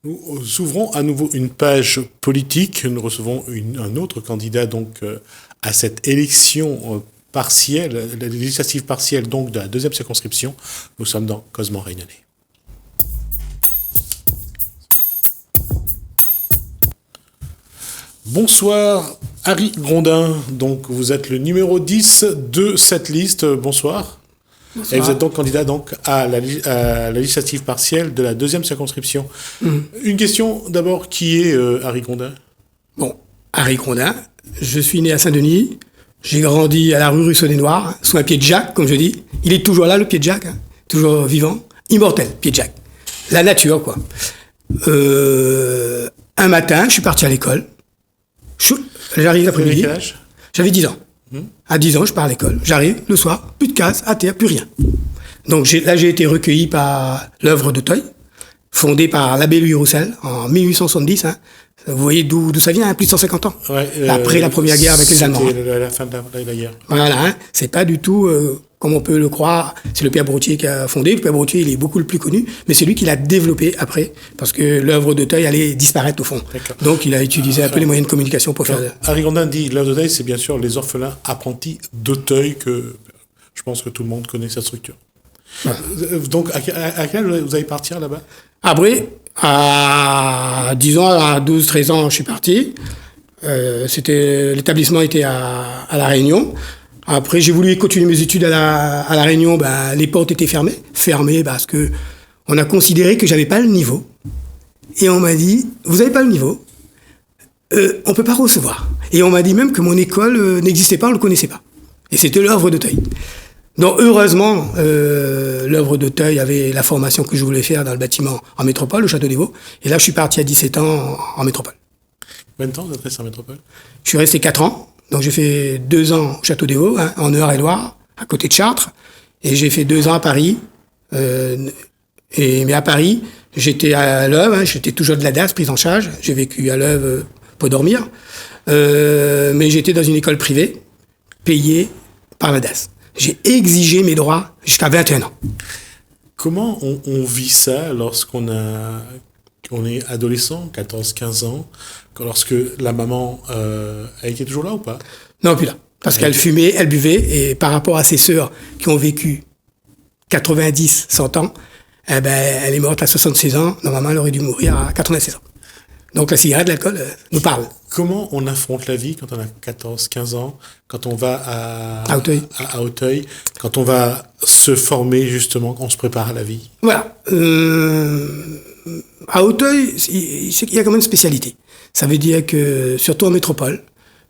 Nous ouvrons à nouveau une page politique. Nous recevons un autre candidat donc à cette élection partielle, la législative partielle donc de la deuxième circonscription. Nous sommes dans Causement Réunionnais. Bonsoir Harry Grondin, donc vous êtes le numéro 10 de cette liste. Bonsoir. Bonsoir. Et vous êtes donc candidat donc à la législative partielle de la deuxième circonscription. Une question d'abord, qui est Harry Grondin? Bon, Harry Grondin, je suis né à Saint-Denis, j'ai grandi à la rue Ruisseau des Noirs, sous un pied de Jacques, comme je dis. Il est toujours là, le pied de Jacques, hein, toujours vivant, immortel, pied de Jacques. La nature, quoi. Un matin, je suis parti à l'école. J'arrive l'après-midi. Quel âge? J'avais 10 ans. À 10 ans, je pars à l'école. J'arrive le soir, plus de casse, à terre, plus rien. Donc j'ai été recueilli par l'œuvre d'Auteuil, fondée par l'abbé Louis Roussel en 1870. Hein. Vous voyez d'où ça vient, hein, plus de 150 ans. Ouais, après la Première Guerre avec les Allemands. C'était la fin de la guerre. Voilà, hein. C'est pas du tout comme on peut le croire. C'est le père Broutier qui a fondé. Le père Broutier, il est beaucoup le plus connu, mais c'est lui qui l'a développé après, parce que l'œuvre d'Auteuil allait disparaître au fond. Donc il a utilisé un peu les moyens de communication pour faire... Harry Grondin dit l'œuvre d'Auteuil, c'est bien sûr les orphelins apprentis d'Auteuil, que je pense que tout le monde connaît cette structure. Ouais. Donc à quel âge vous allez partir là-bas? Après, à 10 ans, à 12, 13 ans, je suis parti. L'établissement était à La Réunion. Après, j'ai voulu continuer mes études à La Réunion. Ben, les portes étaient fermées parce que on a considéré que j'avais pas le niveau. Et on m'a dit, vous avez pas le niveau, on peut pas recevoir. Et on m'a dit même que mon école n'existait pas, on le connaissait pas. Et c'était l'œuvre d'Auteuil. Donc heureusement, l'œuvre d'Auteuil avait la formation que je voulais faire dans le bâtiment en métropole, au Château des Vaux. Et là, je suis parti à 17 ans en métropole. Combien de temps vous êtes resté en métropole? Je suis resté 4 ans. Donc j'ai fait 2 ans au Château des Vaux, hein, en Eure-et-Loire, à côté de Chartres. Et j'ai fait 2 ans à Paris. Mais à Paris, j'étais à l'œuvre, hein, j'étais toujours de la DAS, prise en charge. J'ai vécu à l'œuvre pour dormir. Mais j'étais dans une école privée, payée par la DAS. J'ai exigé mes droits jusqu'à 21 ans. Comment on vit ça lorsqu'on est adolescent, 14-15 ans, lorsque la maman a été toujours là ou pas? Non, plus là. Parce qu'elle fumait, elle buvait, et par rapport à ses sœurs qui ont vécu 90, 100 ans, eh ben, elle est morte à 76 ans. Normalement, elle aurait dû mourir à 96 ans. Donc la cigarette, l'alcool nous parle. Comment on affronte la vie quand on a 14-15 ans, quand on va à Auteuil, quand on va se former justement, quand on se prépare à la vie? Voilà. À Auteuil, il y a quand même une spécialité. Ça veut dire que, surtout en métropole,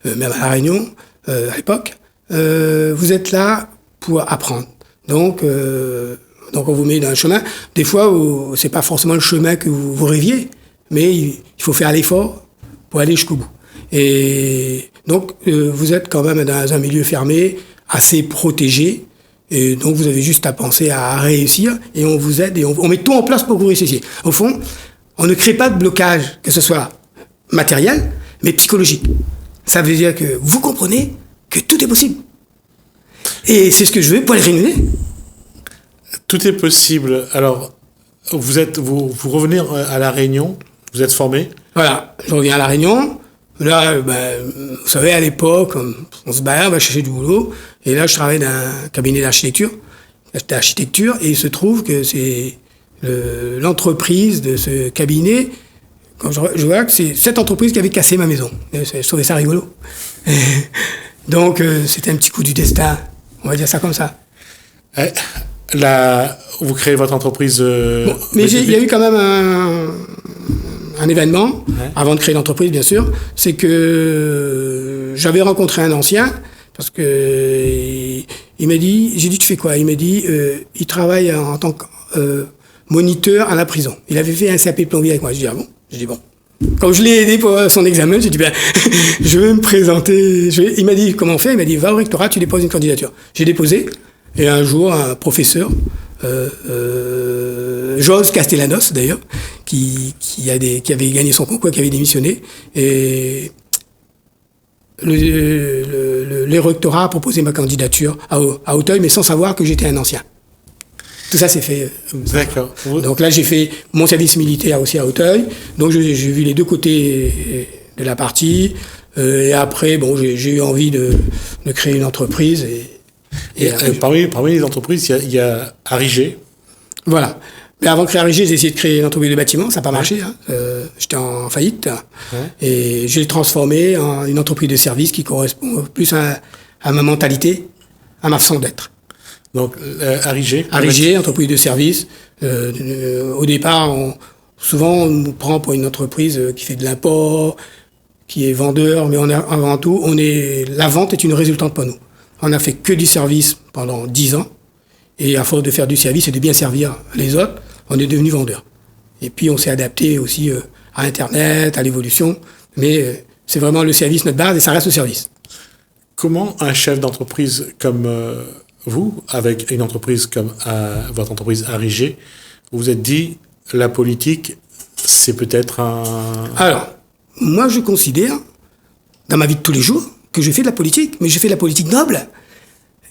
même à La Réunion, à l'époque, vous êtes là pour apprendre. Donc on vous met dans un chemin. Des fois, c'est pas forcément le chemin que vous rêviez, mais il faut faire l'effort pour aller jusqu'au bout. Et donc, vous êtes quand même dans un milieu fermé, assez protégé. Et donc, vous avez juste à penser à réussir, et on vous aide, et on met tout en place pour que vous réussissiez. Au fond, on ne crée pas de blocage, que ce soit matériel, mais psychologique. Ça veut dire que vous comprenez que tout est possible. Et c'est ce que je veux pour les Réunionnais. Tout est possible. Alors, vous revenez à La Réunion, vous êtes formé? Voilà, je reviens à La Réunion. Là, vous savez, à l'époque, on se barre, on va chercher du boulot. Et là, je travaille dans un cabinet d'architecture, et il se trouve que c'est l'entreprise de ce cabinet. Quand je vois que c'est cette entreprise qui avait cassé ma maison. Je trouvais ça rigolo. Donc, c'était un petit coup du destin. On va dire ça comme ça. Là, vous créez votre entreprise... Bon, mais il y a eu quand même un événement, avant de créer l'entreprise, bien sûr. C'est que j'avais rencontré un ancien, parce que il m'a dit... J'ai dit, tu fais quoi? Il m'a dit, il travaille en tant que moniteur à la prison. Il avait fait un CAP plombier avec moi. Je dis, ah bon? Je dis, bon. Quand je l'ai aidé pour son examen, j'ai dit, ben, je vais me présenter. Il m'a dit, comment on fait? Il m'a dit, va au rectorat, tu déposes une candidature. J'ai déposé, et un jour, un professeur, Jos Castellanos, d'ailleurs, qui avait gagné son concours, qui avait démissionné, et le rectorat a proposé ma candidature à Auteuil, mais sans savoir que j'étais un ancien. Tout ça, c'est fait. D'accord. Donc là, j'ai fait mon service militaire aussi à Auteuil. Donc j'ai vu les deux côtés de la partie. Et après, bon, j'ai eu envie de créer une entreprise. Et parmi les entreprises, il y a Arrigé. Voilà. Mais avant de créer Arrigé, j'ai essayé de créer une entreprise de bâtiment. Ça n'a pas marché. Hein. J'étais en faillite. Ouais. Et je l'ai transformé en une entreprise de service qui correspond plus à ma mentalité, à ma façon d'être. Donc, Arrigé, entreprise de service. Au départ, souvent, on nous prend pour une entreprise qui fait de l'import, qui est vendeur, mais avant tout, la vente est une résultante pour nous. On a fait que du service pendant 10 ans, et à force de faire du service et de bien servir les autres, on est devenu vendeur. Et puis, on s'est adapté aussi à Internet, à l'évolution, mais c'est vraiment le service notre base, et ça reste le service. Comment un chef d'entreprise comme vous, avec une entreprise comme votre entreprise Arrigé, vous vous êtes dit, la politique, c'est peut-être un... Alors, moi, je considère, dans ma vie de tous les jours, que je fais de la politique, mais je fais de la politique noble.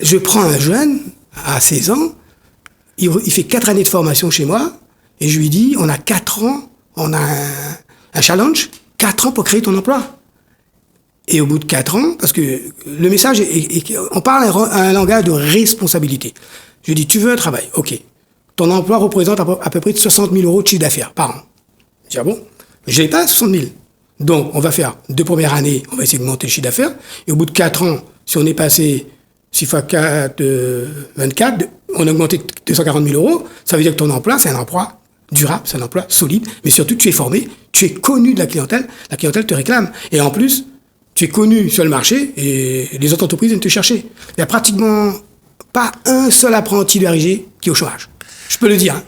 Je prends un jeune, à 16 ans, il fait 4 années de formation chez moi, et je lui dis, on a 4 ans, on a un challenge, 4 ans pour créer ton emploi. Et au bout de 4 ans, parce que le message on parle un langage de responsabilité. Je dis, tu veux un travail, ok. Ton emploi représente à peu près 60 000 euros de chiffre d'affaires par an. Je dis, ah bon? Je n'ai pas 60 000. Donc, on va faire 2 premières années, on va essayer de monter le chiffre d'affaires. Et au bout de 4 ans, si on est passé 6 x 4, 24, on a augmenté 240 000 euros, ça veut dire que ton emploi, c'est un emploi durable, c'est un emploi solide, mais surtout, tu es formé, tu es connu de la clientèle te réclame. Et en plus, tu es connu sur le marché et les autres entreprises viennent te chercher. Il n'y a pratiquement pas un seul apprenti de Arrigé qui est au chômage. Je peux le dire. Hein.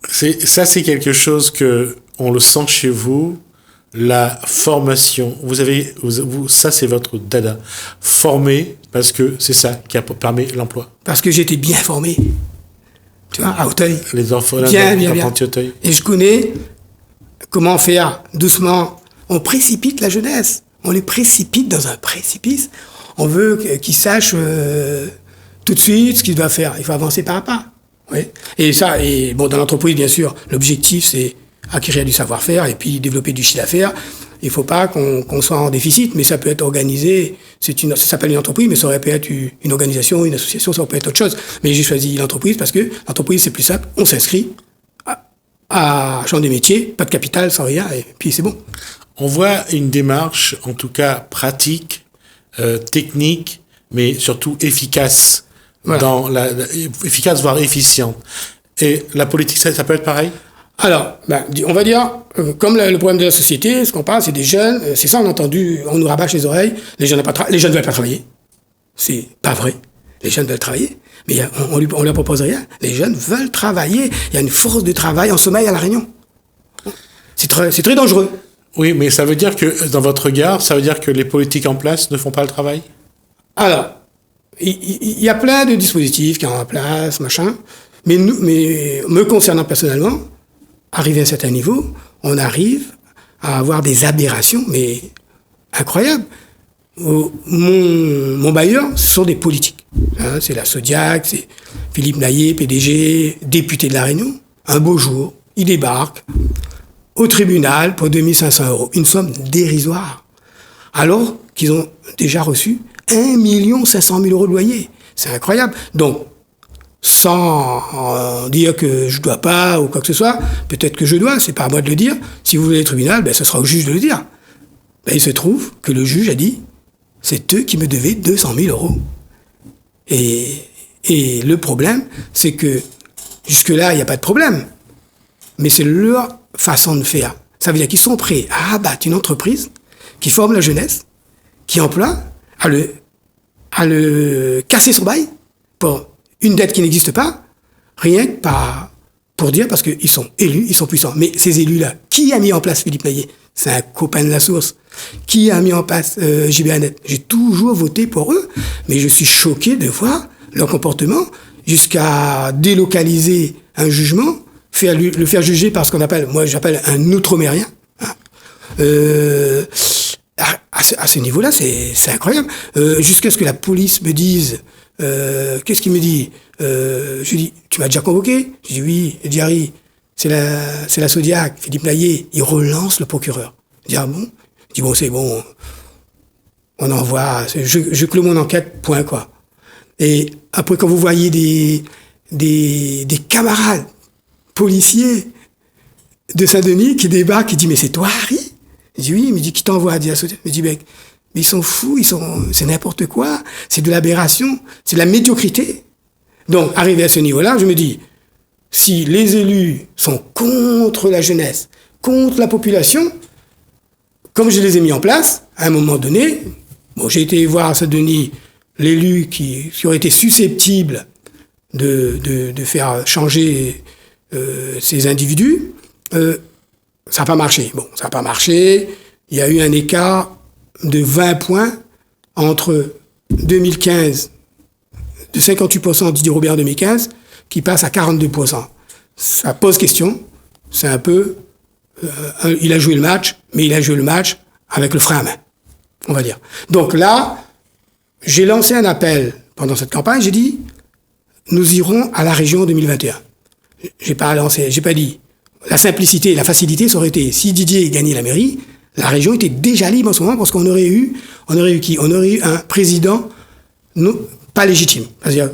C'est quelque chose que on le sent chez vous. La formation, ça c'est votre dada. Former, parce que c'est ça qui permet l'emploi. Parce que j'étais bien formé. Tu vois, à Auteuil. Les enfants, bien. Auteuil. Et je connais comment faire doucement. On précipite la jeunesse. On les précipite dans un précipice. On veut qu'ils sachent tout de suite ce qu'ils doivent faire. Il faut avancer pas à pas. Oui. Et bon, dans l'entreprise, bien sûr, l'objectif, c'est acquérir du savoir-faire et puis développer du chiffre d'affaires. Il ne faut pas qu'on soit en déficit, mais ça peut être organisé. Ça s'appelle une entreprise, mais ça aurait pu être une organisation, une association, ça peut être autre chose. Mais j'ai choisi l'entreprise parce que l'entreprise, c'est plus simple. On s'inscrit à chambre des métiers, pas de capital, sans rien, et puis c'est bon. On voit une démarche, en tout cas pratique, technique, mais surtout efficace, voilà. Efficace voire efficiente. Et la politique, ça peut être pareil? Alors, on va dire, comme le problème de la société, ce qu'on parle, c'est des jeunes, c'est ça, on nous rabâche les oreilles, les jeunes veulent pas travailler. C'est pas vrai. Les jeunes veulent travailler, mais on leur propose rien. Les jeunes veulent travailler. Il y a une force de travail en sommeil à La Réunion. C'est très dangereux. Oui, mais ça veut dire que, dans votre regard, ça veut dire que les politiques en place ne font pas le travail? Alors, il y a plein de dispositifs qui sont en place, machin, mais me concernant personnellement, arrivé à un certain niveau, on arrive à avoir des aberrations, mais incroyables. Mon bailleur, ce sont des politiques. Hein, c'est la Sodiac, c'est Philippe Naillet, PDG, député de La Réunion. Un beau jour, il débarque au tribunal pour 2 500 €. Une somme dérisoire. Alors qu'ils ont déjà reçu 1 500 000 € de loyer. C'est incroyable. Donc, sans dire que je dois pas ou quoi que ce soit, peut-être que je dois, c'est pas à moi de le dire. Si vous voulez le tribunal, ce sera au juge de le dire. Il se trouve que le juge a dit, c'est eux qui me devaient 200 000 €. Et le problème, c'est que jusque-là, il n'y a pas de problème. Mais c'est leur façon de faire. Ça veut dire qu'ils sont prêts à abattre une entreprise qui forme la jeunesse, qui emploie, à le casser son bail pour une dette qui n'existe pas, rien que pour dire, parce qu'ils sont élus, ils sont puissants. Mais ces élus-là, qui a mis en place Philippe Naillet? C'est un copain de la source. Qui a mis en place JB Annette? J'ai toujours voté pour eux, mais je suis choqué de voir leur comportement jusqu'à délocaliser un jugement, le faire juger par ce qu'on appelle, moi j'appelle un outre-mérien. À ce niveau-là, c'est incroyable. Jusqu'à ce que la police me dise Qu'est-ce qu'il me dit? Je lui dis, tu m'as déjà convoqué? Je dis oui. Il dit, Harry, c'est la Zodiac, Philippe Naillet. Il relance le procureur. Il dit, ah bon? Je dis, bon, c'est bon. On envoie, je clôt mon enquête, point, quoi. Et après, quand vous voyez des camarades policiers de Saint-Denis qui débarquent, qui disent, mais c'est toi, Harry? Je dis, oui. Il me dit, qui t'envoie à dire ça? Je dis, mais ils sont fous, c'est n'importe quoi, c'est de l'aberration, c'est de la médiocrité. Donc, arrivé à ce niveau-là, je me dis, si les élus sont contre la jeunesse, contre la population, comme je les ai mis en place, à un moment donné, bon, j'ai été voir à Saint-Denis l'élu qui aurait été susceptible de faire changer ces individus. Ça n'a pas marché. Bon, ça n'a pas marché. Il y a eu un écart de 20 points entre 2015, de 58% Didier Robert en 2015, qui passe à 42%. Ça pose question. C'est un peu... il a joué le match, mais il a joué le match avec le frein à main, on va dire. Donc là, j'ai lancé un appel pendant cette campagne. J'ai dit, nous irons à la région en 2021. J'ai pas dit... La simplicité et la facilité, ça aurait été, si Didier gagnait la mairie, la région était déjà libre en ce moment parce qu'on aurait eu qui? On aurait eu un président pas légitime, c'est-à-dire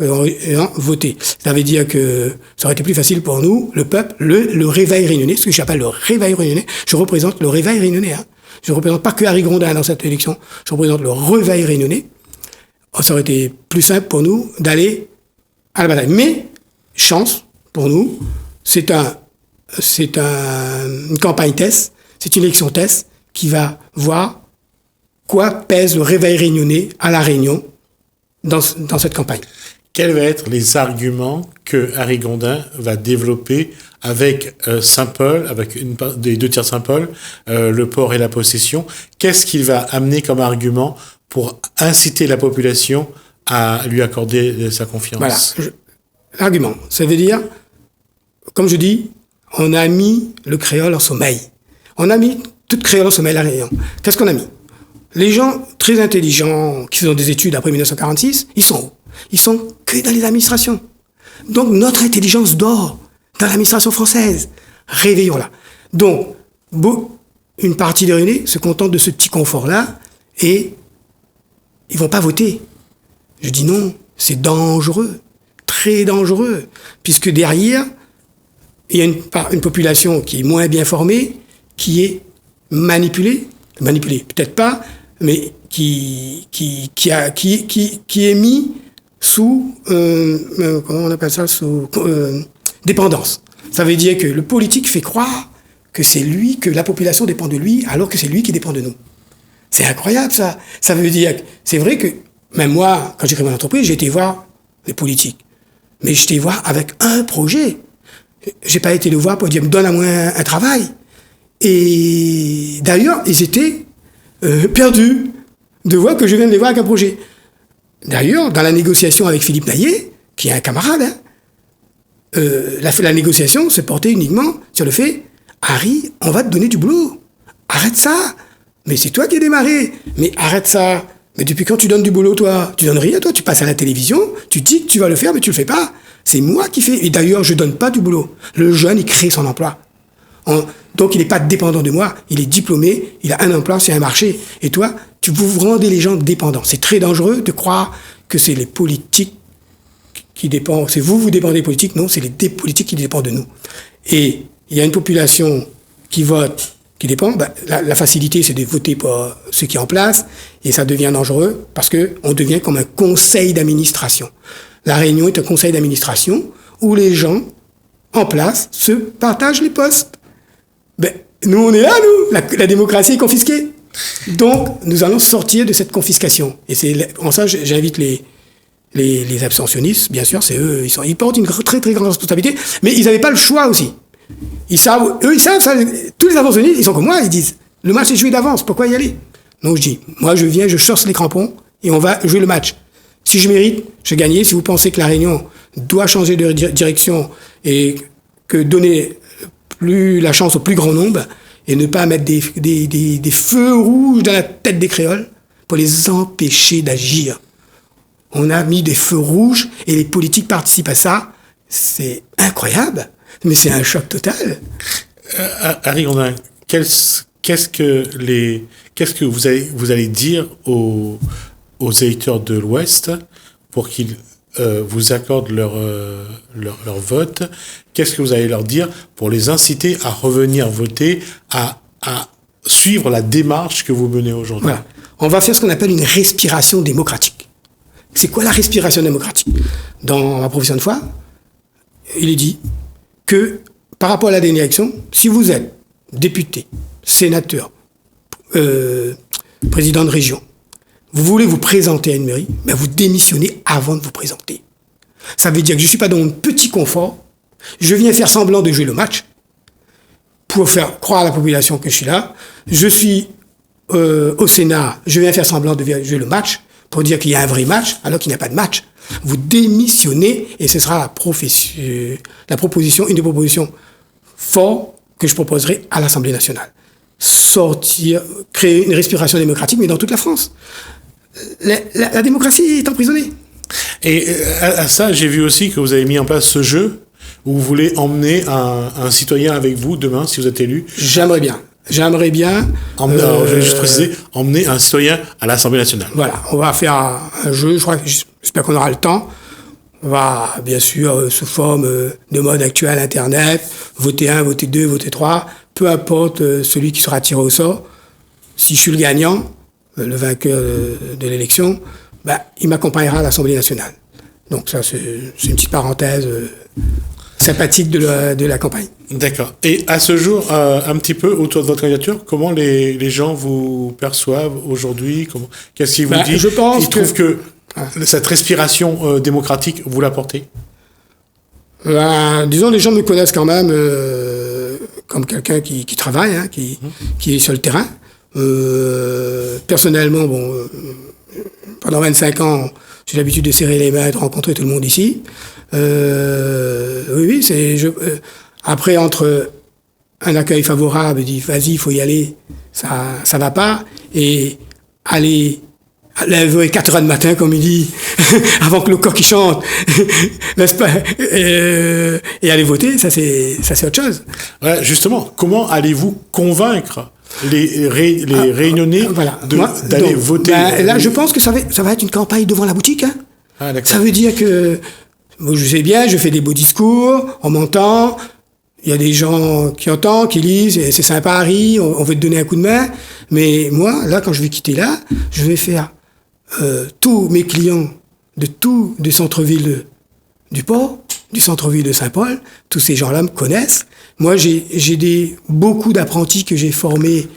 voté. Ça veut dire que ça aurait été plus facile pour nous, le peuple, le réveil réunionnais, ce que j'appelle le réveil réunionnais. Je représente le réveil réunionnais. Hein. Je ne représente pas que Harry Grondin dans cette élection, je représente le réveil réunionnais. Ça aurait été plus simple pour nous d'aller à la bataille. Mais, chance pour nous, c'est une campagne test, c'est une élection test qui va voir quoi pèse le réveil réunionnais à La Réunion dans cette campagne. Quels vont être les arguments que Harry Grondin va développer avec Saint-Paul, avec des 2 tiers Saint-Paul, le port et la possession? Qu'est-ce qu'il va amener comme argument pour inciter la population à lui accorder sa confiance? Voilà. L'argument, ça veut dire, comme je dis, on a mis le créole en sommeil. On a mis tout créole en sommeil à La Réunion. Qu'est-ce qu'on a mis? Les gens très intelligents, qui ont des études après 1946, ils sont où? Ils sont que dans les administrations. Donc notre intelligence dort dans l'administration française. Réveillons-la. Donc, une partie des Réunionnais se contente de ce petit confort-là et ils vont pas voter. Je dis non, c'est dangereux, très dangereux, puisque derrière, il y a une population qui est moins bien formée, qui est manipulée, peut-être pas, mais qui est mis sous, comment on appelle ça, sous dépendance. Ça veut dire que le politique fait croire que c'est lui, que la population dépend de lui, alors que c'est lui qui dépend de nous. C'est incroyable, ça. Ça veut dire que c'est vrai que, même moi, quand j'ai créé mon entreprise, j'ai été voir les politiques. Mais j'étais voir avec un projet. J'ai pas été le voir pour dire, donne à moi un travail. Et d'ailleurs, ils étaient perdus de voir que je viens de les voir avec un projet. D'ailleurs, dans la négociation avec Philippe Naillet, qui est un camarade, la négociation se portait uniquement sur le fait, Harry, on va te donner du boulot. Arrête ça. Mais c'est toi qui as démarré. Mais arrête ça. Mais depuis quand tu donnes du boulot, toi? Tu donnes rien, toi. Tu passes à la télévision, tu dis que tu vas le faire, mais tu le fais pas. C'est moi qui fais. Et d'ailleurs, je donne pas du boulot. Le jeune, il crée son emploi. Donc, il n'est pas dépendant de moi. Il est diplômé, il a un emploi, c'est un marché. Et toi, vous rendez les gens dépendants. C'est très dangereux de croire que c'est les politiques qui dépendent. C'est vous dépendez des politiques. Non, c'est les politiques qui dépendent de nous. Et il y a une population qui vote, qui dépend. La facilité, c'est de voter pour ceux qui sont en place. Et ça devient dangereux parce qu'on devient comme un conseil d'administration. La Réunion est un conseil d'administration où les gens en place se partagent les postes. Nous, on est là, nous. La démocratie est confisquée. Donc, nous allons sortir de cette confiscation. Et c'est en ça, j'invite les abstentionnistes, bien sûr, c'est eux, ils portent une très très grande responsabilité, mais ils n'avaient pas le choix aussi. Ils savent, ça, tous les abstentionnistes, ils sont comme moi, ils disent, le match est joué d'avance, pourquoi y aller? Donc je dis, moi je viens, je cherche les crampons, et on va jouer le match. Si je mérite, je gagne. Si vous pensez que la Réunion doit changer de direction et que donner la chance au plus grand nombre, et ne pas mettre des feux rouges dans la tête des créoles pour les empêcher d'agir. On a mis des feux rouges et les politiques participent à ça. C'est incroyable, mais c'est un choc total. Harry Grondin, qu'est-ce que vous allez dire aux électeurs de l'Ouest pour qu'ils vous accordent leur vote? Qu'est-ce que vous allez leur dire pour les inciter à revenir voter, à suivre la démarche que vous menez aujourd'hui? Voilà. On va faire ce qu'on appelle une respiration démocratique. C'est quoi la respiration démocratique? Dans ma profession de foi, il est dit que par rapport à la dernière élection, si vous êtes député, sénateur, président de région, vous voulez vous présenter à une mairie, ben vous démissionnez avant de vous présenter. Ça veut dire que je ne suis pas dans un petit confort, je viens faire semblant de jouer le match pour faire croire à la population que je suis là. Je suis au Sénat, je viens faire semblant de jouer le match pour dire qu'il y a un vrai match alors qu'il n'y a pas de match. Vous démissionnez et ce sera une des propositions fortes que je proposerai à l'Assemblée nationale. Créer une respiration démocratique, mais dans toute la France. La démocratie est emprisonnée. Et à ça, j'ai vu aussi que vous avez mis en place ce jeu où vous voulez emmener un citoyen avec vous demain, si vous êtes élu. J'aimerais bien. Alors, je vais juste préciser, emmener un citoyen à l'Assemblée nationale. Voilà, on va faire un jeu, j'espère qu'on aura le temps. On va, bien sûr, sous forme de mode actuel, Internet, voter 1, voter 2, voter 3, peu importe celui qui sera tiré au sort. Si je suis le gagnant, le vainqueur de l'élection, il m'accompagnera à l'Assemblée nationale. Donc ça, c'est une petite parenthèse sympathique de la campagne. D'accord. Et à ce jour, un petit peu autour de votre candidature, comment les gens vous perçoivent aujourd'hui? Qu'est-ce qu'ils vous disent? Je pense Ils trouvent que cette respiration démocratique, vous la portez? Disons, les gens me connaissent quand même comme quelqu'un qui travaille, qui est sur le terrain. Personnellement, pendant 25 ans, j'ai l'habitude de serrer les mains et de rencontrer tout le monde ici. Oui, après, entre un accueil favorable, dit vas-y, il faut y aller, ça va pas, et aller lever 4 heures du matin, comme il dit, avant que le coq il chante, n'est-ce pas, et aller voter, ça c'est autre chose. Ouais, justement, comment allez-vous convaincre les Réunionnais d'aller voter? Là, je pense que ça va être une campagne devant la boutique. Ça veut dire que je sais bien, je fais des beaux discours, on m'entend, il y a des gens qui entendent, qui lisent, et c'est sympa Harry, on veut te donner un coup de main, mais moi, là, quand je vais quitter là, je vais faire tous mes clients du centre-ville du Port, du centre-ville de Saint-Paul, tous ces gens-là me connaissent. Moi, j'ai beaucoup d'apprentis que j'ai formés,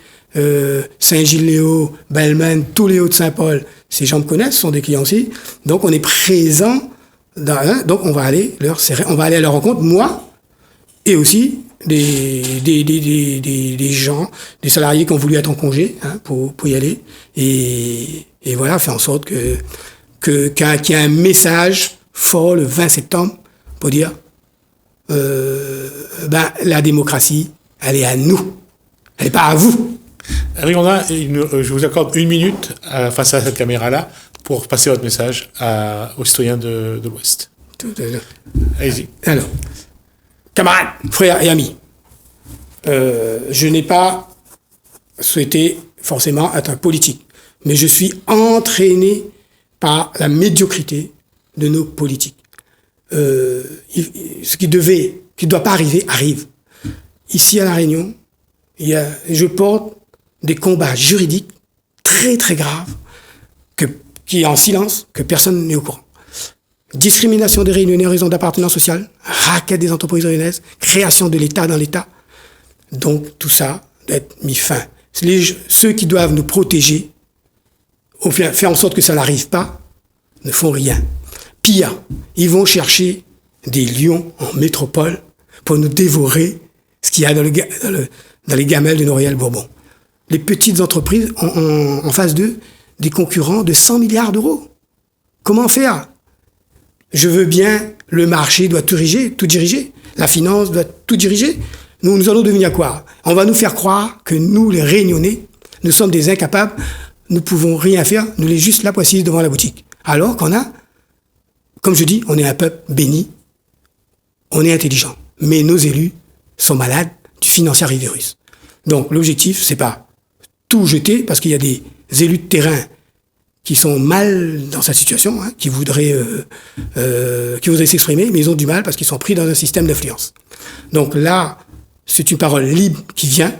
Saint-Gilles-Léo, Belmen, tous les Hauts-de-Saint-Paul. Ces gens me connaissent, sont des clients aussi. Donc, on est présents. Donc, on va aller à leur rencontre, moi, et aussi des gens, des salariés qui ont voulu être en congé pour y aller. Et voilà, faire en sorte qu'il y ait un message fort le 20 septembre pour dire la démocratie, elle est à nous, elle n'est pas à vous. Harry Grondin, je vous accorde 1 minute face à cette caméra-là pour passer votre message aux citoyens de l'Ouest. Allez-y. Alors, camarades, frères et amis, je n'ai pas souhaité forcément être un politique, mais je suis entraîné par la médiocrité de nos politiques. Ce qui doit pas arriver, arrive. Ici à La Réunion, je porte des combats juridiques très très graves qui est en silence, que personne n'est au courant. Discrimination des Réunionnais en raison d'appartenance sociale, racket des entreprises réunionnaises, création de l'État dans l'État. Donc tout ça doit être mis fin. Ceux qui doivent nous protéger, faire en sorte que ça n'arrive pas, ne font rien. Pire, ils vont chercher des lions en métropole pour nous dévorer ce qu'il y a dans les gamelles de Noiriel-Bourbon. Les petites entreprises ont en face d'eux des concurrents de 100 milliards d'euros. Comment faire? Je veux bien, le marché doit tout diriger, la finance doit tout diriger. Nous allons devenir quoi? On va nous faire croire que nous, les Réunionnais, nous sommes des incapables, nous ne pouvons rien faire, nous les juste là, précis devant la boutique. Alors qu'on a comme je dis, on est un peuple béni, on est intelligent. Mais nos élus sont malades du financier virus. Donc l'objectif, c'est pas tout jeter, parce qu'il y a des élus de terrain qui sont mal dans sa situation, hein, qui voudraient s'exprimer, mais ils ont du mal parce qu'ils sont pris dans un système d'influence. Donc là, c'est une parole libre qui vient.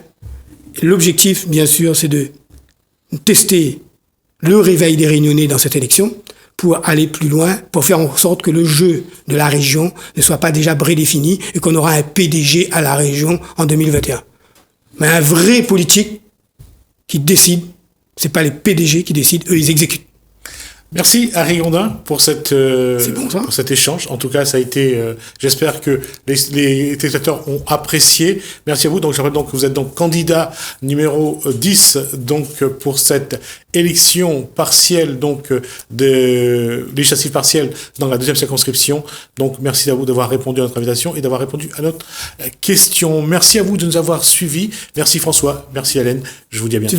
L'objectif, bien sûr, c'est de tester le réveil des Réunionnais dans cette élection pour aller plus loin, pour faire en sorte que le jeu de la région ne soit pas déjà prédéfini et qu'on aura un PDG à la région en 2021. Mais un vrai politique qui décide, c'est pas les PDG qui décident, eux ils exécutent. Merci Harry Grondin pour pour cet échange. En tout cas, ça a été. J'espère que les téléspectateurs ont apprécié. Merci à vous. Donc, je rappelle donc que vous êtes donc candidat numéro 10 donc pour cette élection partielle donc de législative partielle dans la deuxième circonscription. Donc, merci à vous d'avoir répondu à notre invitation et d'avoir répondu à notre question. Merci à vous de nous avoir suivis. Merci François. Merci Hélène. Je vous dis à bientôt.